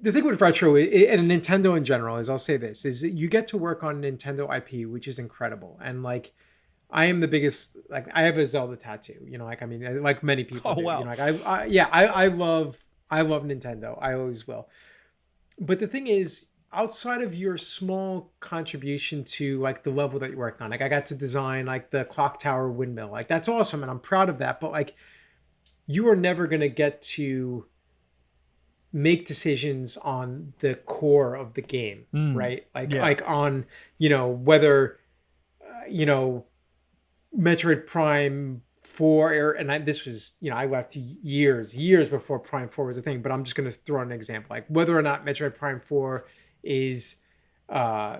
The thing with retro and Nintendo in general is, I'll say this, is that you get to work on Nintendo IP, which is incredible. And like, I am the biggest, like, I have a Zelda tattoo, like, I mean, like many people Oh do, wow. like, yeah, I love Nintendo. I always will. But the thing is, outside of your small contribution to like the level that you're working on, like I got to design like the clock tower windmill, like that's awesome. And I'm proud of that. But like, you are never going to get to make decisions on the core of the game, Mm, right? Like yeah. on whether you know Metroid Prime 4 and this was, I left years before Prime 4 was a thing, but I'm just going to throw an example, like whether or not Metroid Prime 4 is uh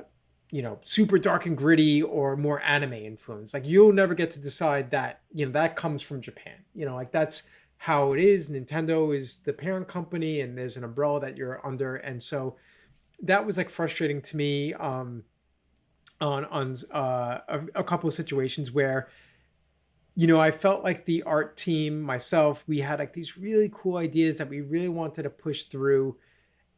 super dark and gritty or more anime influence. Like you'll never get to decide that. That comes from Japan. Like that's how it is. Nintendo is the parent company and there's an umbrella that you're under. And so that was like frustrating to me on a couple of situations where I felt like the art team, myself, we had like these really cool ideas that we really wanted to push through,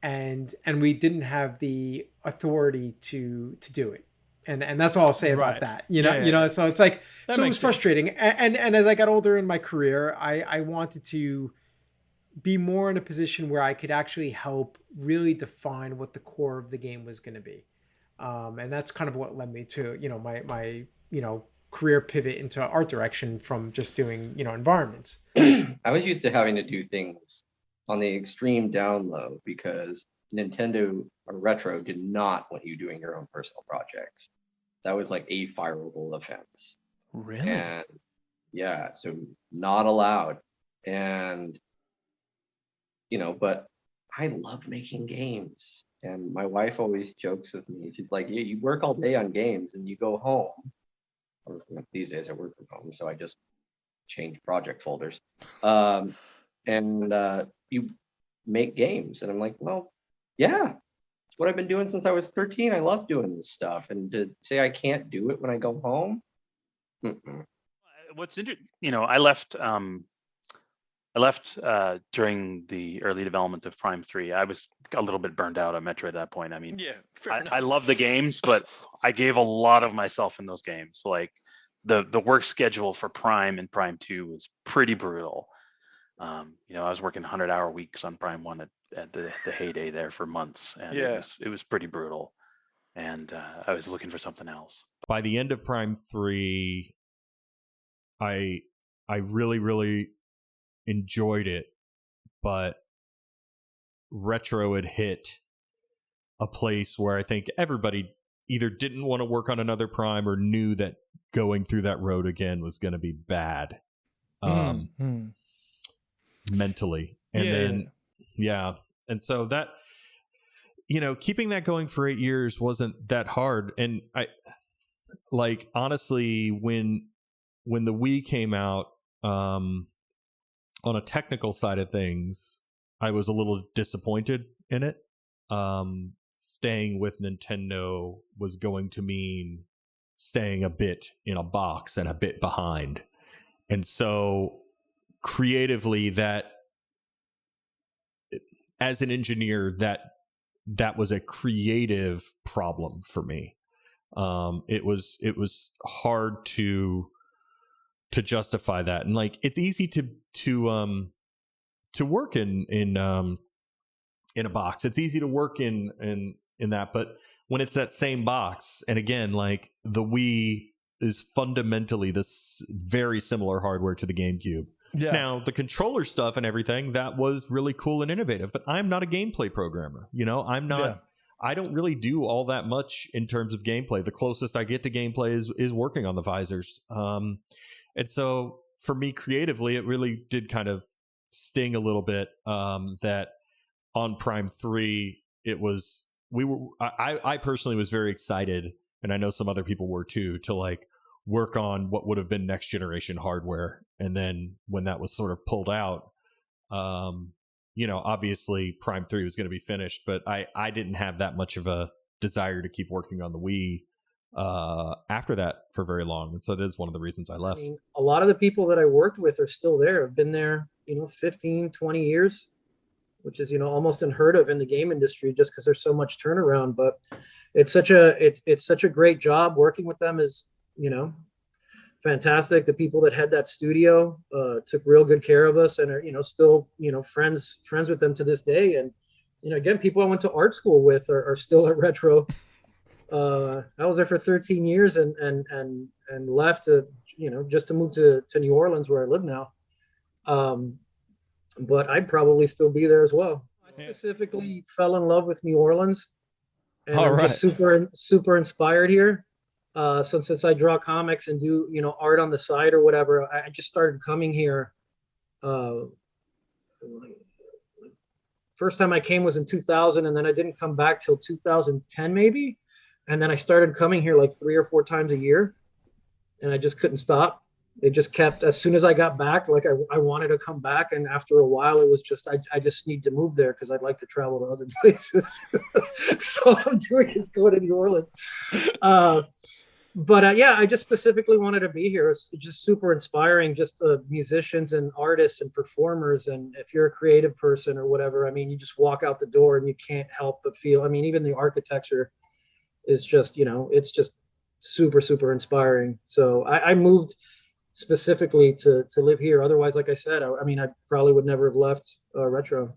and we didn't have the authority to do it. And that's all I'll say about Right. that. Yeah, yeah, yeah. So it's like, That so it makes was sense. frustrating. And as I got older in my career, I wanted to be more in a position where I could actually help really define what the core of the game was going to be. And that's kind of what led me to my career pivot into art direction from just doing environments. I was used to having to do things on the extreme down low because Nintendo or Retro did not want you doing your own personal projects. That was like a fireable offense. Really? And yeah, so not allowed. And, but I love making games. And my wife always jokes with me. She's like, yeah, you work all day on games and you go home. Or these days I work from home, so I just change project folders. And you make games. And I'm like, well, yeah, it's what I've been doing since I was 13. I love doing this stuff. And to say I can't do it when I go home, mm-mm. What's interesting, I left during the early development of Prime 3. I was a little bit burned out on Metroid at that point. I mean, Yeah, fair I enough. love the games, but I gave a lot of myself in those games. Like the work schedule for Prime and Prime 2 was pretty brutal. I was working 100-hour weeks on Prime 1 at the heyday there for months, and Yeah. it was pretty brutal. And I was looking for something else. By the end of Prime 3, I really, really enjoyed it, but Retro had hit a place where I think everybody either didn't want to work on another Prime or knew that going through that road again was going to be bad mentally. And then, yeah. And so that, keeping that going for 8 years wasn't that hard. And I, like, honestly, when the Wii came out, on a technical side of things, I was a little disappointed in it. Staying with Nintendo was going to mean staying a bit in a box and a bit behind. And so creatively, that as an engineer, that was a creative problem for me. It was hard to justify that. And like, it's easy to work in a box. It's easy to work in that, but when it's that same box, and again, like the Wii is fundamentally this very similar hardware to the GameCube. Yeah. Now, the controller stuff and everything, that was really cool and innovative, but I'm not a gameplay programmer. I'm not. Yeah. I don't really do all that much in terms of gameplay. The closest I get to gameplay is working on the visors. And so for me creatively, it really did kind of sting a little bit that on Prime 3, I personally was very excited, and I know some other people were too, to like work on what would have been next generation hardware. And then when that was sort of pulled out, obviously Prime 3 was going to be finished, but I didn't have that much of a desire to keep working on the Wii after that for very long. And so that is one of the reasons I left. I mean, a lot of the people that I worked with are still there, have been there, 15, 20 years. which is, almost unheard of in the game industry just because there's so much turnaround. But it's such a great job. Working with them is, fantastic. The people that had that studio took real good care of us and are, still, friends with them to this day. And, again, people I went to art school with are still at Retro. I was there for 13 years and left to, just to move to New Orleans where I live now. But I'd probably still be there as well. I specifically fell in love with New Orleans, and I'm just super inspired here. Since I draw comics and do, art on the side or whatever, I just started coming here. First time I came was in 2000, and then I didn't come back till 2010 maybe. And then I started coming here like 3 or 4 times a year, and I just couldn't stop. It just kept, as soon as I got back, like I wanted to come back. And after a while, it was just, I just need to move there because I'd like to travel to other places. So all I'm doing is going to New Orleans. But yeah, I just specifically wanted to be here. It's just super inspiring, just musicians and artists and performers. And if you're a creative person or whatever, I mean, you just walk out the door and you can't help but feel, I mean, even the architecture is just, it's just super, super inspiring. So I moved specifically to live here. Otherwise, like I said, I mean, I probably would never have left Retro.